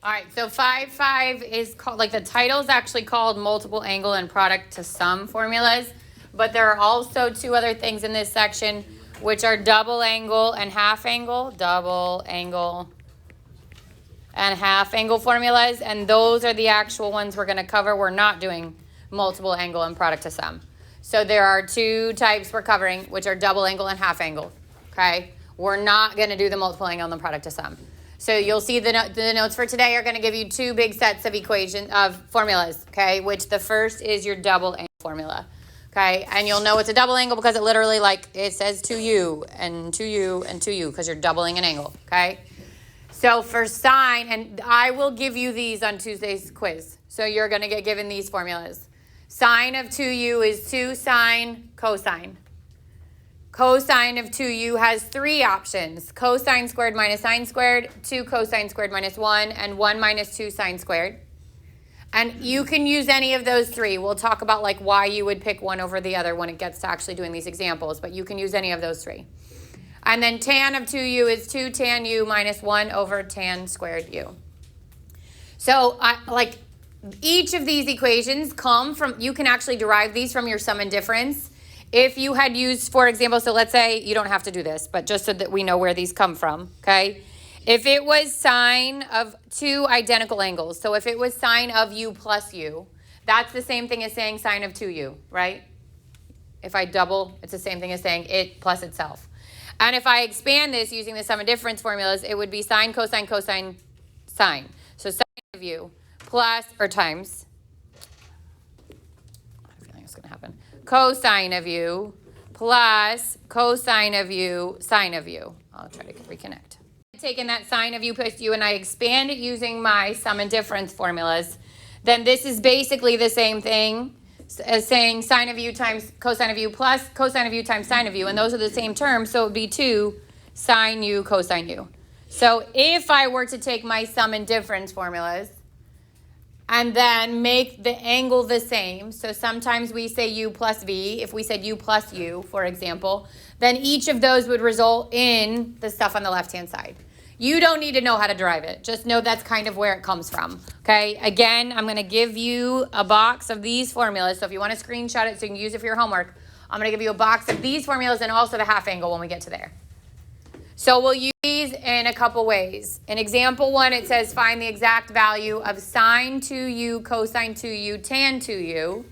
All right, so 5 is called, like the title is actually called multiple angle and product to sum formulas, but there are also two other things in this section, which are double angle and half angle, double angle and half angle formulas, and those are the actual ones we're going to cover. We're not doing multiple angle and product to sum. So there are two types we're covering, which are double angle and half angle, okay? We're not going to do the multiple angle and the product to sum. So you'll see the notes for today are going to give you two big sets of formulas, okay? Which the first is your double angle formula, okay? And you'll know it's a double angle because it literally, like, it says 2u and 2u and 2u because you're doubling an angle, okay? So for sine, and I will give you these on Tuesday's quiz. So you're going to get given these formulas. Sine of 2u is 2 sine cosine. Cosine of 2u has three options. Cosine squared minus sine squared, 2 cosine squared minus 1, and 1 minus 2 sine squared. And you can use any of those three. We'll talk about like why you would pick one over the other when it gets to actually doing these examples, but you can use any of those three. And then tan of 2u is 2 tan u minus 1 over tan squared u. So each of these equations come from, you can actually derive these from your sum and difference. If you had used, for example, so let's say, you don't have to do this, but just so that we know where these come from, okay? If it was sine of two identical angles, so if it was sine of u plus u, that's the same thing as saying sine of 2u, right? If I double, it's the same thing as saying it plus itself. And if I expand this using the sum and difference formulas, it would be sine, cosine, cosine, sine. So sine of u plus, or times, I have a feeling it's going to happen, cosine of u plus cosine of u, sine of u. I'll try to reconnect. Taking that sine of u plus u and I expand it using my sum and difference formulas, then this is basically the same thing as saying sine of u times cosine of u plus cosine of u times sine of u, and those are the same terms, so it would be 2 sine u cosine u. So if I were to take my sum and difference formulas and then make the angle the same, so sometimes we say u plus v, if we said u plus u, for example, then each of those would result in the stuff on the left-hand side. You don't need to know how to derive it. Just know that's kind of where it comes from, okay? Again, I'm going to give you a box of these formulas. So if you want to screenshot it so you can use it for your homework, I'm going to give you a box of these formulas and also the half angle when we get to there. So we'll use these in a couple ways. In example 1, it says find the exact value of sine 2u, cosine 2u, tan 2u.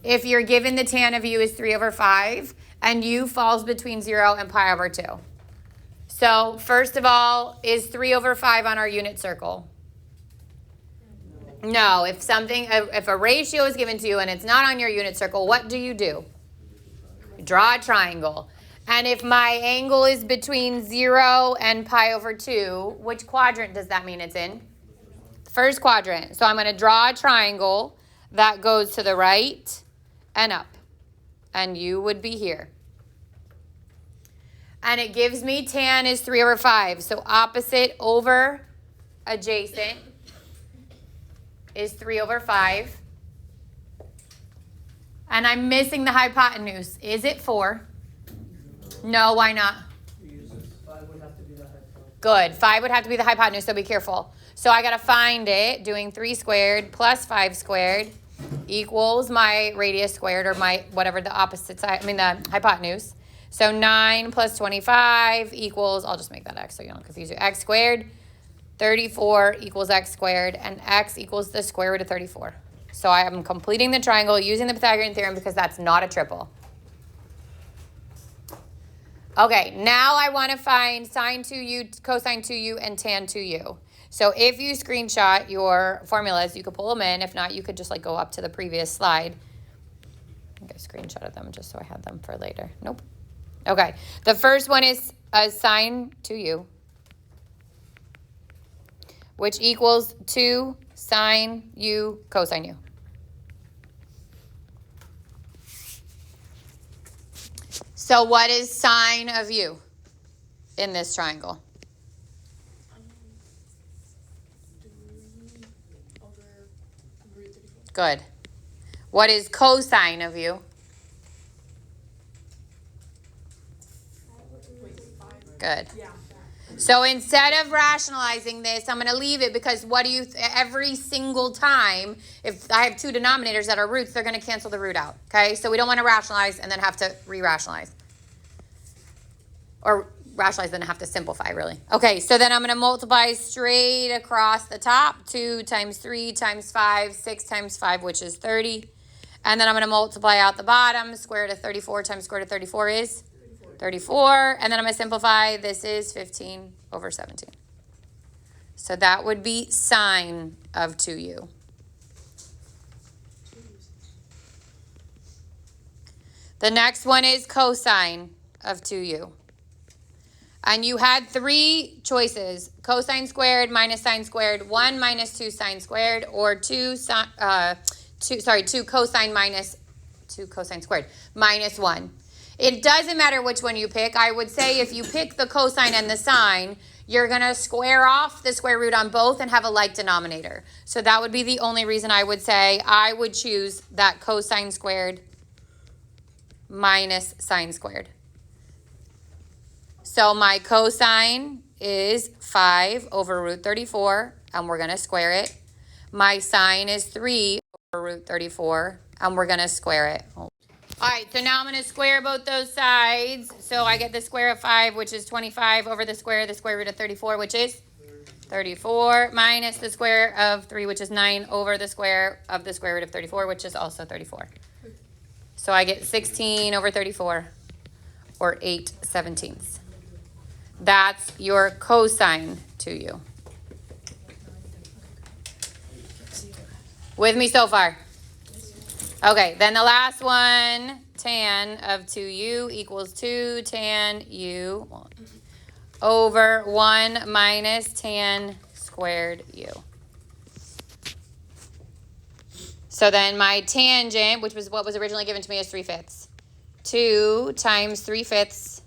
If you're given the tan of u is 3 over 5 and u falls between 0 and pi over 2. So first of all, is 3 over 5 on our unit circle? No. If a ratio is given to you and it's not on your unit circle, what do? You draw a triangle. And if my angle is between 0 and pi over 2, which quadrant does that mean it's in? First quadrant. So I'm going to draw a triangle that goes to the right and up. And you would be here. And it gives me tan is 3 over 5. So opposite over adjacent is 3 over 5. And I'm missing the hypotenuse. Is it 4? No, why not? 5 would have to be the hypotenuse. Good. 5 would have to be the hypotenuse, so be careful. So I got to find it, doing 3 squared plus 5 squared equals my radius squared, or my whatever the opposite side, the hypotenuse. So 9 plus 25 equals, I'll just make that x so you don't confuse you, x squared. 34 equals x squared, and x equals the square root of 34. So I am completing the triangle using the Pythagorean theorem because that's not a triple. Okay, now I want to find sine 2u, cosine 2u, and tan 2u. So if you screenshot your formulas, you could pull them in. If not, you could just go up to the previous slide. I think I screenshotted them just so I had them for later. Nope. Okay, the first one is sine 2u, which equals 2 sine u cosine u. So what is sine of u in this triangle? Good. What is cosine of u? Good. So instead of rationalizing this, I'm going to leave it because every single time, if I have two denominators that are roots, they're going to cancel the root out. Okay, so we don't want to rationalize and then have to re-rationalize. Or rationalize, then have to simplify, really. Okay, so then I'm going to multiply straight across the top. 2 times 3 times 5, 6 times 5, which is 30. And then I'm going to multiply out the bottom. Square root of 34 times square root of 34 is 34. And then I'm going to simplify. This is 15 over 17. So that would be sine of 2u. The next one is cosine of 2u. And you had three choices: cosine squared minus sine squared, 1 minus 2 sine squared, or 2 cosine minus 2 cosine squared minus 1. It doesn't matter which one you pick. I would say if you pick the cosine and the sine, you're going to square off the square root on both and have a like denominator. So that would be the only reason I would say I would choose that cosine squared minus sine squared. So my cosine is 5 over root 34, and we're going to square it. My sine is 3 over root 34, and we're going to square it. All right, so now I'm going to square both those sides. So I get the square of 5, which is 25, over the square root of 34, which is 34, minus the square of 3, which is 9, over the square root of 34, which is also 34. So I get 16 over 34, or 8/17. That's your cosine to you. With me so far? Okay, then the last one, tan of 2u equals 2 tan u over 1 minus tan squared u. So then my tangent, which was what was originally given to me, is 3/5. 2 times 3/5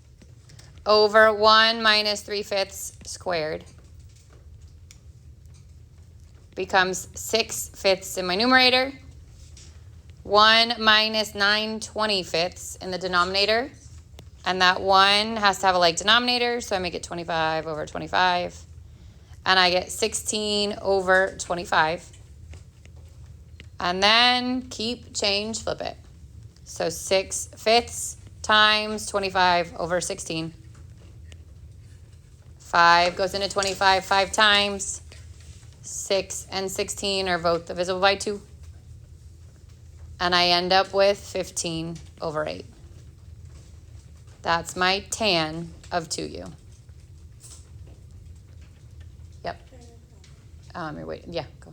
over 1 minus 3/5 squared becomes 6/5 in my numerator. 1 minus 9/25 in the denominator. And that 1 has to have a like denominator, so I make it 25 over 25. And I get 16 over 25. And then change, flip it. So 6/5 times 25 over 16. 5 goes into 25 5 times. 6 and 16 are both divisible by 2. And I end up with 15 over 8. That's my tan of 2u. Yep. You're waiting. Yeah, go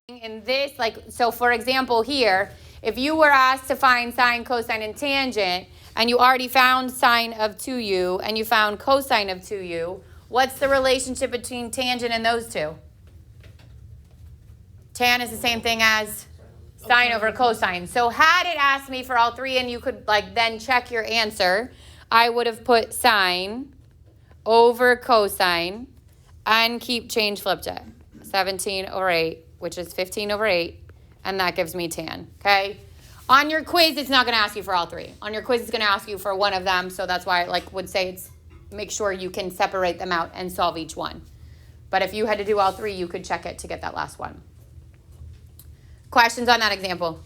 ahead. In this, so for example here, if you were asked to find sine, cosine, and tangent, and you already found sine of 2u, and you found cosine of 2u, what's the relationship between tangent and those two? Tan is the same thing as sine over cosine. So had it asked me for all three and you could then check your answer, I would have put sine over cosine and change flipped it. 17 over 8, which is 15 over 8, and that gives me tan, okay? On your quiz, it's not going to ask you for all three. On your quiz, it's going to ask you for one of them, so that's why I would say make sure you can separate them out and solve each one. But if you had to do all three, you could check it to get that last one. Questions on that example?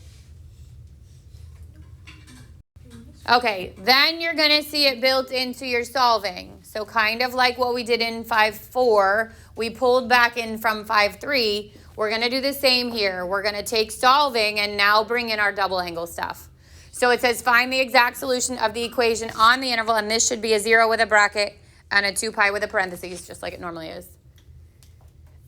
Okay, then you're going to see it built into your solving. So kind of like what we did in 5.4, we pulled back in from 5.3. We're going to do the same here. We're going to take solving and now bring in our double angle stuff. So it says find the exact solution of the equation on the interval, and this should be a 0 with a bracket and a 2 pi with a parentheses, just like it normally is.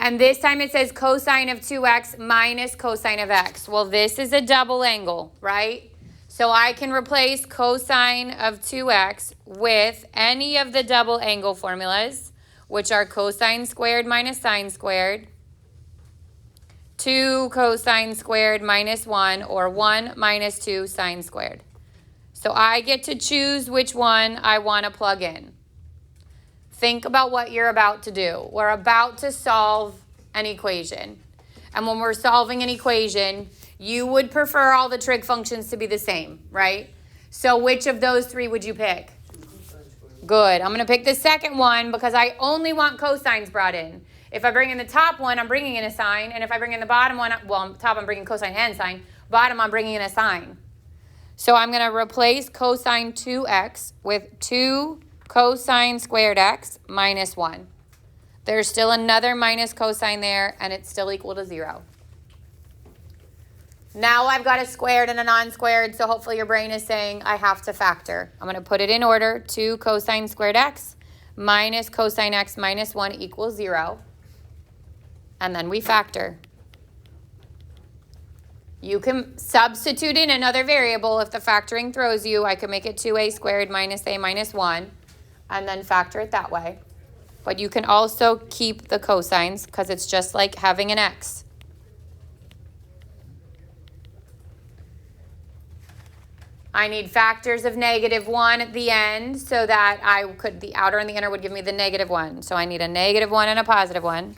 And this time it says cosine of 2x minus cosine of x. Well, this is a double angle, right? So I can replace cosine of 2x with any of the double angle formulas, which are cosine squared minus sine squared, 2 cosine squared minus 1, or 1 minus 2 sine squared. So I get to choose which one I want to plug in. Think about what you're about to do. We're about to solve an equation. And when we're solving an equation, you would prefer all the trig functions to be the same, right? So which of those three would you pick? Good. I'm going to pick the second one because I only want cosines brought in. If I bring in the top one, I'm bringing in a sign. And if I bring in the bottom one, well, top I'm bringing cosine and sine. Bottom, I'm bringing in a sign. So I'm going to replace cosine 2x with 2 cosine squared x minus 1. There's still another minus cosine there, and it's still equal to 0. Now I've got a squared and a non-squared, so hopefully your brain is saying I have to factor. I'm going to put it in order. 2 cosine squared x minus cosine x minus 1 equals 0. And then we factor. You can substitute in another variable if the factoring throws you. I can make it 2a squared minus a minus 1 and then factor it that way. But you can also keep the cosines because it's just like having an x. I need factors of -1 at the end so that the outer and the inner would give me the -1. So I need a -1 and a +1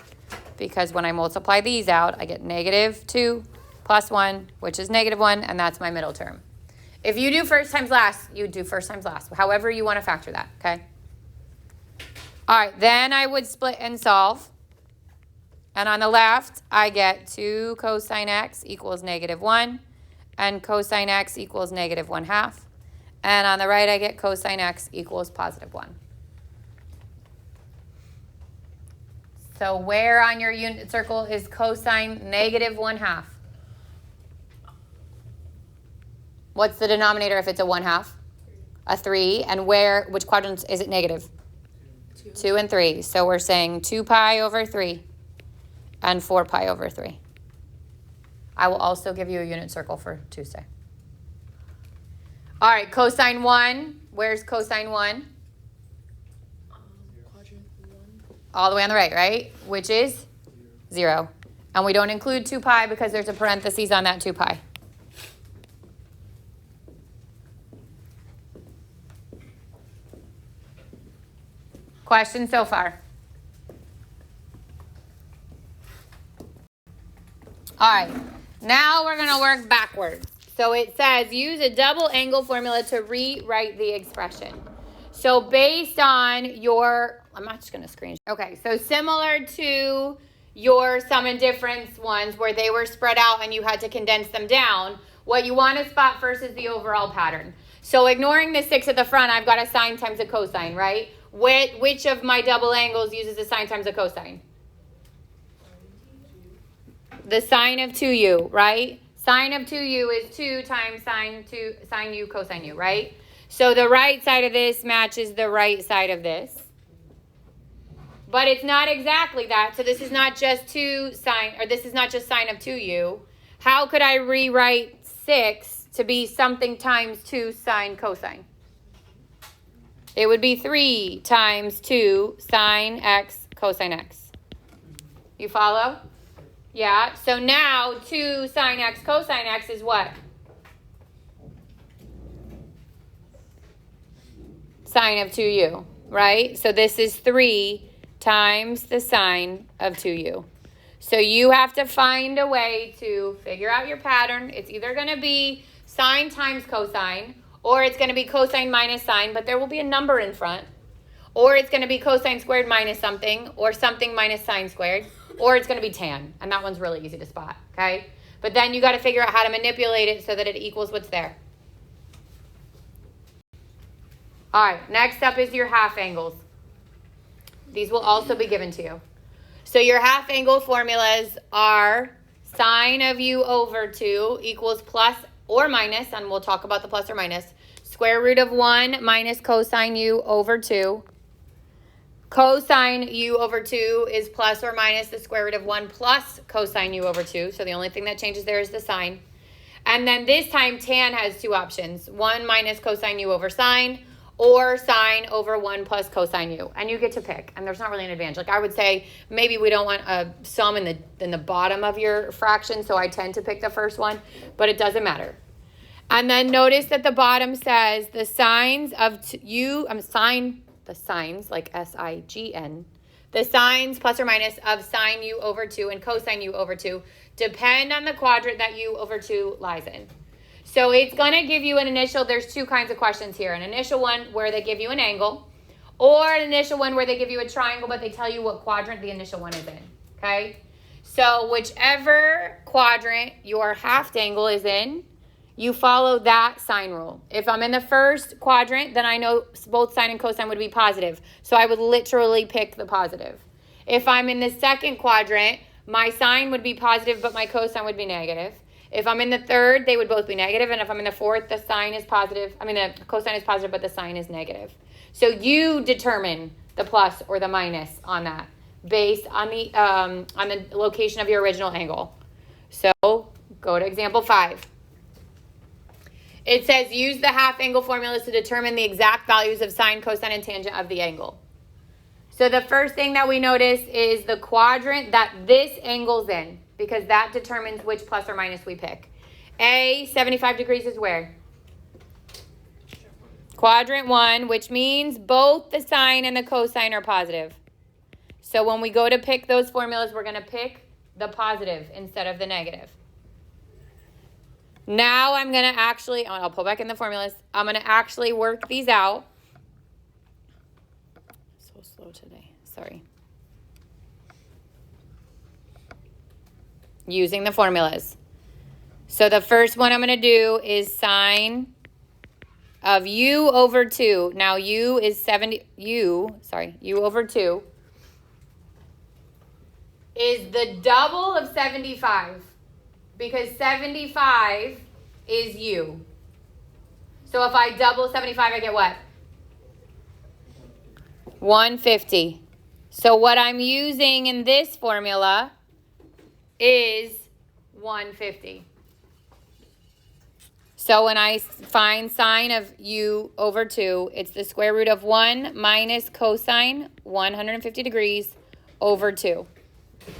because when I multiply these out, I get -2 plus 1, which is -1, and that's my middle term. If you do first times last, you do first times last, however you want to factor that, okay? All right, then I would split and solve. And on the left, I get 2 cosine x equals -1, and cosine x equals -1/2. And on the right, I get cosine x equals +1. So where on your unit circle is cosine -1/2? What's the denominator if it's a 1/2? A 3. And which quadrants is it negative? 2 and 3. So we're saying 2 pi over 3 and 4 pi over 3. I will also give you a unit circle for Tuesday. All right, cosine 1. Where's cosine 1? Quadrant 1. All the way on the right? Which is 0. And we don't include 2 pi because there's a parenthesis on that 2 pi. Questions so far? All right, now we're going to work backwards. So it says use a double angle formula to rewrite the expression. So based on I'm not just going to screen. Okay, so similar to your sum and difference ones where they were spread out and you had to condense them down, what you want to spot first is the overall pattern. So ignoring the 6 at the front, I've got a sine times a cosine, right? Which of my double angles uses a sine times a cosine? The sine of 2u, right? Sine of 2u is 2 times sine u cosine u, right? So the right side of this matches the right side of this. But it's not exactly that. So this is not just this is not just sine of 2u. How could I rewrite 6 to be something times 2 sine cosine? It would be 3 times 2 sine x cosine x. You follow? Yeah. So now 2 sine x cosine x is what? Sine of 2u, right? So this is 3 times the sine of 2u. So you have to find a way to figure out your pattern. It's either going to be sine times cosine, or it's going to be cosine minus sine, but there will be a number in front. Or it's going to be cosine squared minus something, or something minus sine squared. Or it's going to be tan, and that one's really easy to spot, okay? But then you got to figure out how to manipulate it so that it equals what's there. All right, next up is your half angles. These will also be given to you. So your half angle formulas are sine of u over 2 equals plus or minus, and we'll talk about the plus or minus, square root of 1 minus cosine u over 2. Cosine u over 2 is plus or minus the square root of 1 plus cosine u over 2. So the only thing that changes there is the sign. And then this time tan has 2 options, 1 minus cosine u over sine, or sine over 1 plus cosine u. And you get to pick, and there's not really an advantage. Like I would say maybe we don't want a sum in the bottom of your fraction, so I tend to pick the first one, but it doesn't matter. And then notice that the bottom says the signs of the signs like S-I-G-N, the signs plus or minus of sine u over 2 and cosine u over 2 depend on the quadrant that u over 2 lies in. So it's going to give you an initial, there's 2 kinds of questions here. An initial one where they give you an angle, Or an initial one where they give you a triangle, but they tell you what quadrant the initial one is in, okay? So whichever quadrant your half angle is in, you follow that sine rule. If I'm in the first quadrant, then I know both sine and cosine would be positive. So I would literally pick the positive. If I'm in the second quadrant, my sine would be positive, but my cosine would be negative. If I'm in the third, they would both be negative. And if I'm in the fourth, the sine is positive. I mean, the cosine is positive, but the sine is negative. So you determine the plus or the minus on that based on the location of your original angle. So go to example 5. It says use the half angle formulas to determine the exact values of sine, cosine, and tangent of the angle. So the first thing that we notice is the quadrant that this angle's in, because that determines which plus or minus we pick. 75 degrees is where? Quadrant 1, which means both the sine and the cosine are positive. So when we go to pick those formulas, we're going to pick the positive instead of the negative. Now I'm going to actually, I'll pull back in the formulas. I'm going to actually work these out. So slow today. Sorry. Using the formulas. So the first one I'm going to do is sine of u over 2. Now u over 2 is the double of 75. Because 75 is u. So if I double 75, I get what? 150. So what I'm using in this formula is 150. So when I find sine of u over 2, it's the square root of 1 minus cosine 150 degrees over 2.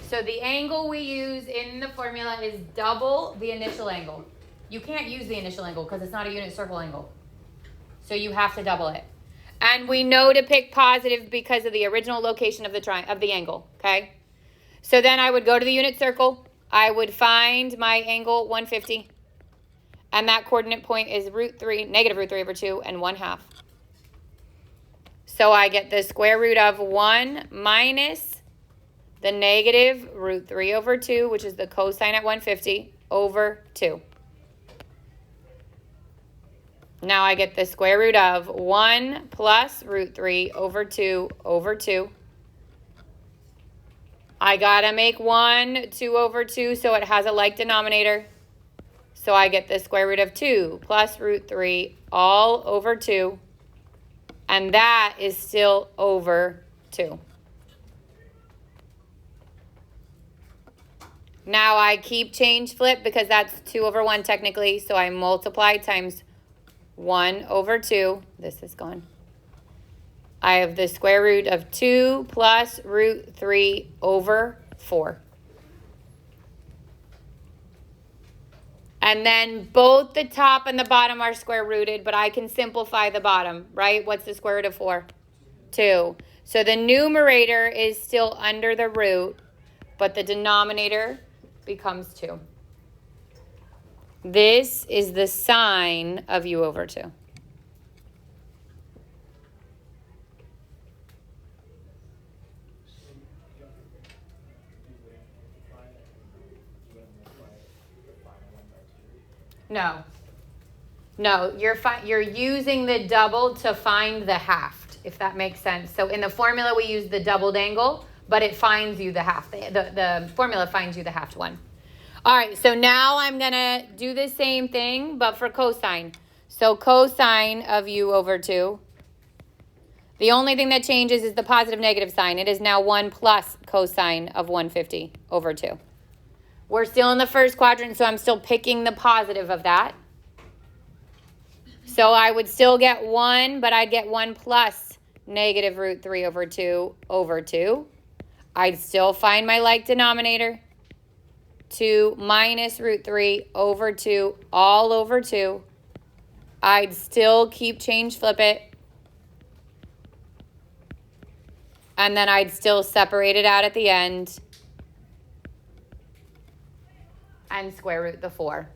So the angle we use in the formula is double the initial angle. You can't use the initial angle because it's not a unit circle angle. So you have to double it. And we know to pick positive because of the original location of the angle, okay? So then I would go to the unit circle. I would find my angle 150. And that coordinate point is negative root 3 over 2 and 1/2. So I get the square root of 1 minus the negative root 3 over 2, which is the cosine at 150, over 2. Now I get the square root of 1 plus root 3 over 2 over 2. I gotta make 1 2 over 2 so it has a like denominator. So I get the square root of 2 plus root 3 all over 2. And that is still over 2. Now I keep change flip because that's 2 over 1 technically. So I multiply times 1 over 2. This is gone. I have the square root of 2 plus root 3 over 4. And then both the top and the bottom are square rooted, but I can simplify the bottom, right? What's the square root of 4? 2. So the numerator is still under the root, but the denominator becomes 2. This is the sine of u over 2. No, you're using the double to find the half, if that makes sense. So in the formula we use the doubled angle, but it finds you the half. The formula finds you the halved one. All right, so now I'm going to do the same thing, but for cosine. So cosine of u over 2. The only thing that changes is the positive negative sign. It is now 1 plus cosine of 150 over 2. We're still in the first quadrant, so I'm still picking the positive of that. So I would still get 1, but I'd get 1 plus negative root 3 over 2 over 2. I'd still find my like denominator. 2 minus root 3 over 2 all over 2. I'd still keep change flip it. And then I'd still separate it out at the end. And square root the 4.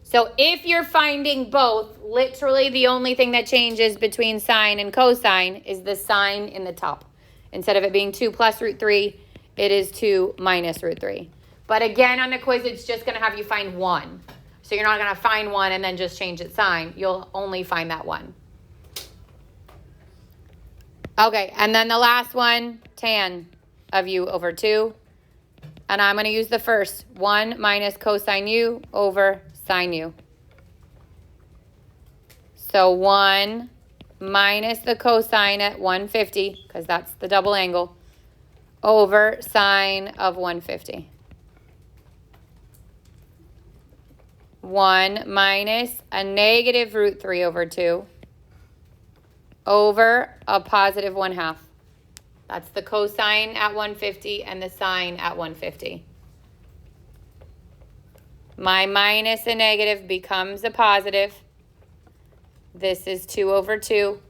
So if you're finding both, literally the only thing that changes between sine and cosine is the sign in the top. Instead of it being 2 plus root 3, it is 2 minus root 3. But again, on the quiz, it's just going to have you find one. So you're not going to find one and then just change its sign. You'll only find that one. Okay, and then the last one, tan of u over 2. And I'm going to use the first, 1 minus cosine u over sine u. So 1 minus the cosine at 150, because that's the double angle, over sine of 150. 1 minus a negative root 3 over 2 over a positive 1/2. That's the cosine at 150 and the sine at 150. My minus a negative becomes a positive. This is 2 over 2.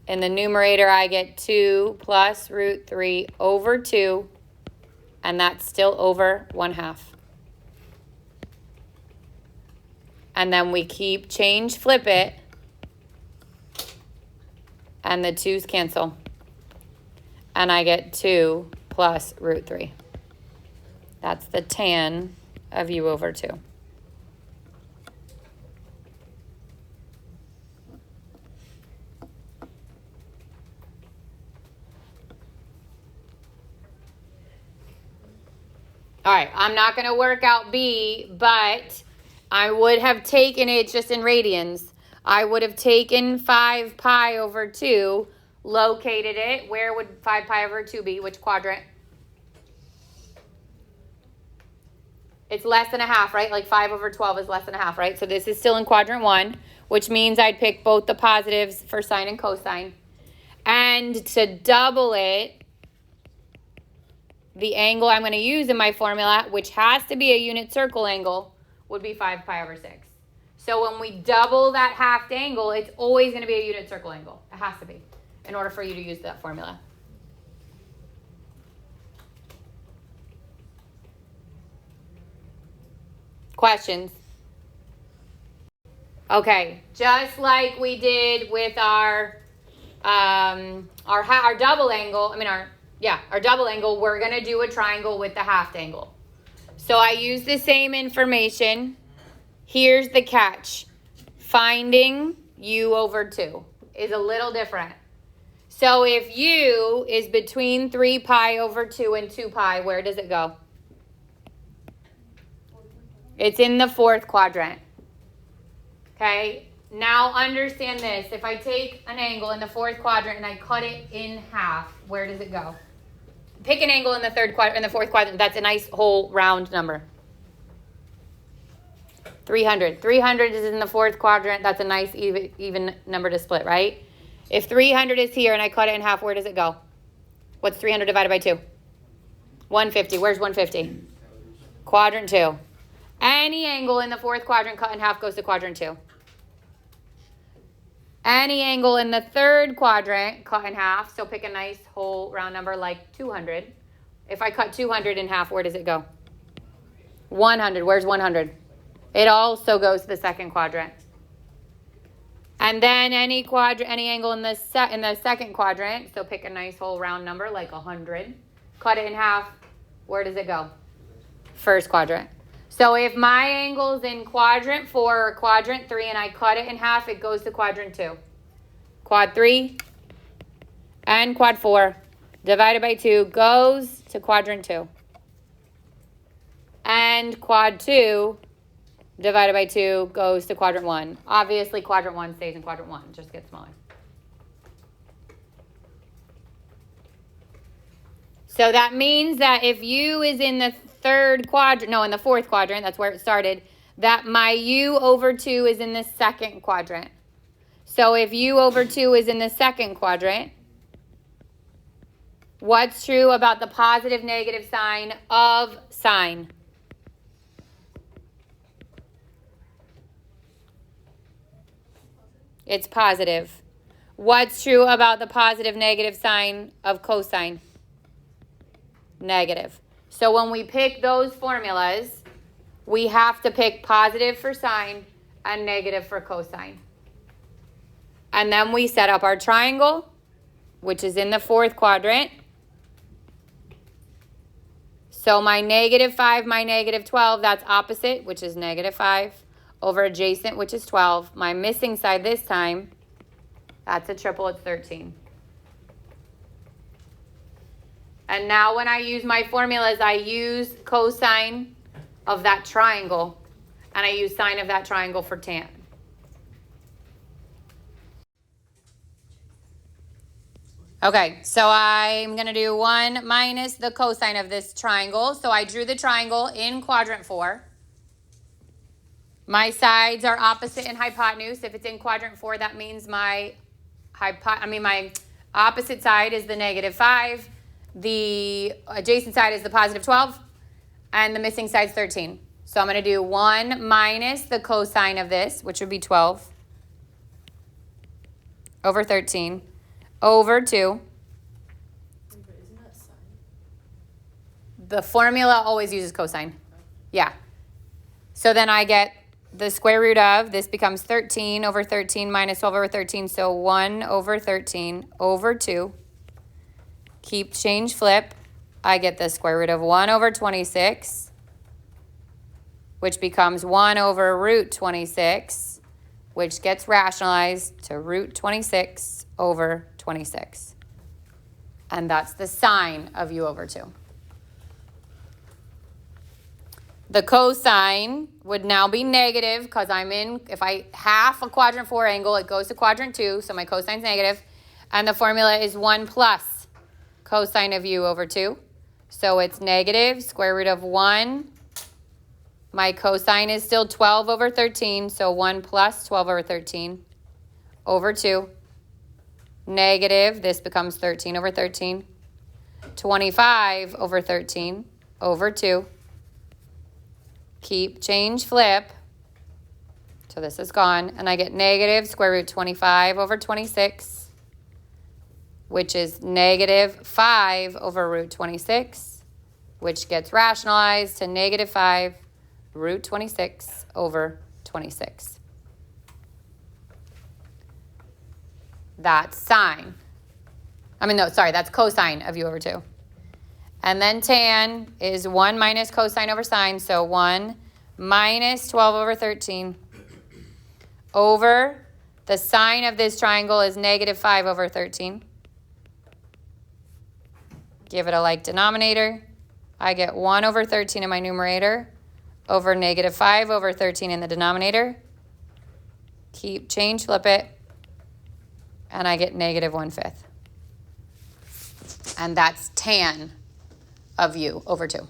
In the numerator, I get 2 plus root 3 over 2, and that's still over 1/2. And then we flip it, and the 2's cancel. And I get 2 plus root 3. That's the tan of u over 2. All right, I'm not going to work out B, but I would have taken it just in radians. I would have taken 5 pi over 2, located it. Where would 5 pi over 2 be? Which quadrant? It's less than a half, right? Like 5 over 12 is less than a half, right? So this is still in quadrant 1, which means I'd pick both the positives for sine and cosine. And to double it, the angle I'm going to use in my formula, which has to be a unit circle angle, would be 5 pi over 6. So when we double that halved angle, it's always going to be a unit circle angle. It has to be, in order for you to use that formula. Questions? Okay, just like we did with our double angle, our double angle, we're going to do a triangle with the halved angle. So I use the same information. Here's the catch. Finding u over 2 is a little different. So if u is between 3 pi over 2 and 2 pi, where does it go? It's in the 4th quadrant. Okay? Now understand this. If I take an angle in the 4th quadrant and I cut it in half, where does it go? Pick an angle in the 4th quadrant. That's a nice whole round number. 300. 300 is in the 4th quadrant. That's a nice even number to split, right? If 300 is here and I cut it in half, where does it go? What's 300 divided by 2? 150. Where's 150? Quadrant 2. Any angle in the 4th quadrant cut in half goes to quadrant 2. Any angle in the 3rd quadrant cut in half, so pick a nice whole round number like 200. If I cut 200 in half, where does it go? 100. Where's 100? It also goes to the 2nd quadrant. And then any angle in the 2nd quadrant, so pick a nice whole round number like 100. Cut it in half, where does it go? 1st quadrant. So if my angle's in quadrant 4 or quadrant 3 and I cut it in half, it goes to quadrant 2. Quad 3 and quad 4 divided by 2 goes to quadrant 2. And quad 2 divided by 2 goes to quadrant 1. Obviously, quadrant 1 stays in quadrant 1. It just gets smaller. So that means that if u is in the 4th quadrant, that's where it started, that my u over 2 is in the 2nd quadrant. So if u over 2 is in the 2nd quadrant, what's true about the positive negative sign of sine? It's positive. What's true about the positive negative sign of cosine? Negative. So when we pick those formulas, we have to pick positive for sine and negative for cosine. And then we set up our triangle, which is in the fourth quadrant. So my -5, my -12, that's opposite, which is -5, over adjacent, which is 12. My missing side this time, that's a triple, it's 13. And now when I use my formulas, I use cosine of that triangle, and I use sine of that triangle for tan. Okay, so I'm going to do 1 minus the cosine of this triangle. So I drew the triangle in quadrant 4. My sides are opposite and hypotenuse. If it's in quadrant 4, that means my opposite side is the -5. The adjacent side is the +12. And the missing side is 13. So I'm going to do 1 minus the cosine of this, which would be 12, over 13, over 2. Isn't that sine? The formula always uses cosine. Yeah. So then I get the square root of, this becomes 13 over 13 minus 12 over 13, so 1 over 13 over 2. Keep, change, flip. I get the square root of 1 over 26, which becomes 1 over root 26, which gets rationalized to root 26 over 26. And that's the sine of u over 2. The cosine would now be negative because I'm in, if I half a quadrant 4 angle, it goes to quadrant 2, so my cosine's negative. And the formula is 1 plus cosine of u over 2. So it's negative square root of 1. My cosine is still 12 over 13, so 1 plus 12 over 13 over 2. Negative, this becomes 13 over 13. 25 over 13 over 2. Keep, change, flip. So this is gone. And I get negative square root 25 over 26, which is -5 over root 26, which gets rationalized to -5 root 26 over 26. That's sine. That's cosine of u over 2. And then tan is 1 minus cosine over sine, so 1 minus 12 over 13 over the sine of this triangle is -5 over 13. Give it a like denominator. I get 1 over 13 in my numerator over -5 over 13 in the denominator. Keep, change, flip it. And I get -1/5. And that's tan of u over 2.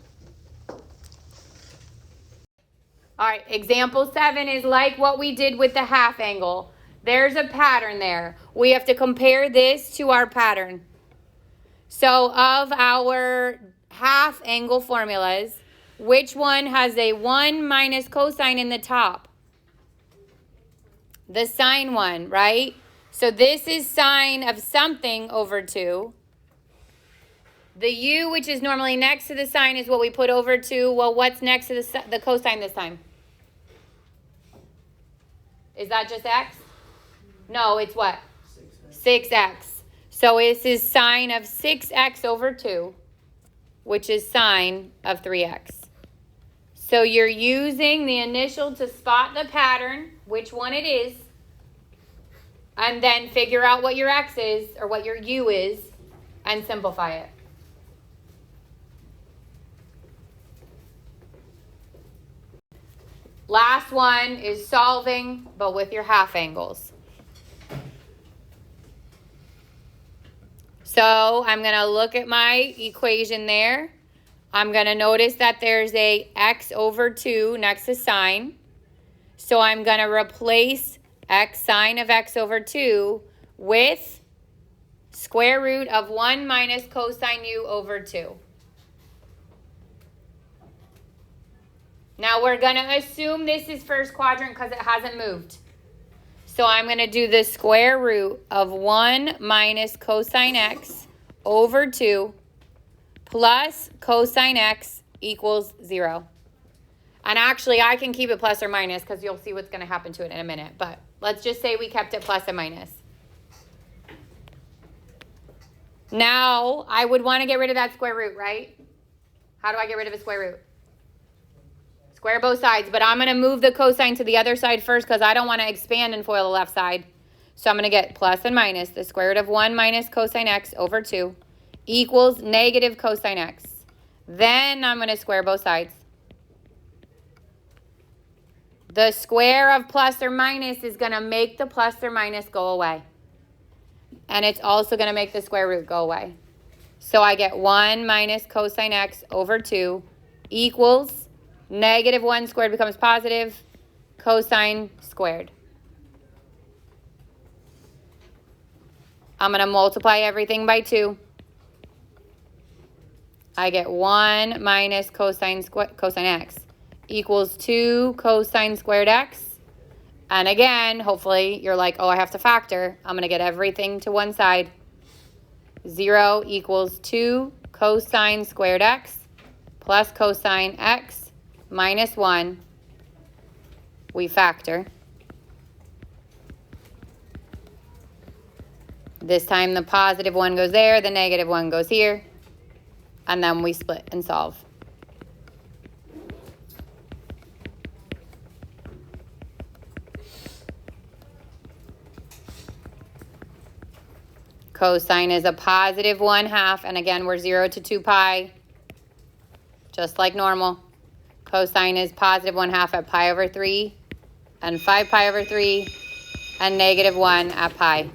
All right, example 7 is like what we did with the half angle. There's a pattern there. We have to compare this to our pattern. So of our half angle formulas, which one has a 1 minus cosine in the top? The sine one, right? So this is sine of something over 2. The u, which is normally next to the sine, is what we put over 2. Well, what's next to the cosine this time? Is that just x? No, it's what? 6x. So this is sine of 6x over 2, which is sine of 3x. So you're using the initial to spot the pattern, which one it is, and then figure out what your x is, or what your u is, and simplify it. Last one is solving, but with your half angles. So I'm going to look at my equation there. I'm going to notice that there's a x over 2 next to sine. So I'm going to replace x sine of x over 2 with square root of 1 minus cosine u over 2. Now we're going to assume this is first quadrant because it hasn't moved. So I'm going to do the square root of 1 minus cosine x over 2 plus cosine x equals 0. And actually, I can keep it plus or minus because you'll see what's going to happen to it in a minute. But let's just say we kept it plus and minus. Now, I would want to get rid of that square root, right? How do I get rid of a square root? Square both sides, but I'm going to move the cosine to the other side first because I don't want to expand and FOIL the left side. So I'm going to get plus and minus. The square root of 1 minus cosine x over 2 equals negative cosine x. Then I'm going to square both sides. The square of plus or minus is going to make the plus or minus go away. And it's also going to make the square root go away. So I get 1 minus cosine x over 2 equals negative 1 squared becomes positive cosine squared. I'm going to multiply everything by 2. I get 1 minus cosine x equals 2 cosine squared x. And again, hopefully you're like, oh, I have to factor. I'm going to get everything to one side. 0 equals 2 cosine squared x plus cosine x minus 1. We factor. This time the positive 1 goes there, the negative 1 goes here. And then we split and solve. Cosine is a positive 1/2, and again, we're 0 to 2 pi, just like normal. Cosine is positive 1/2 at pi over 3, and 5 pi over 3, and negative 1 at pi.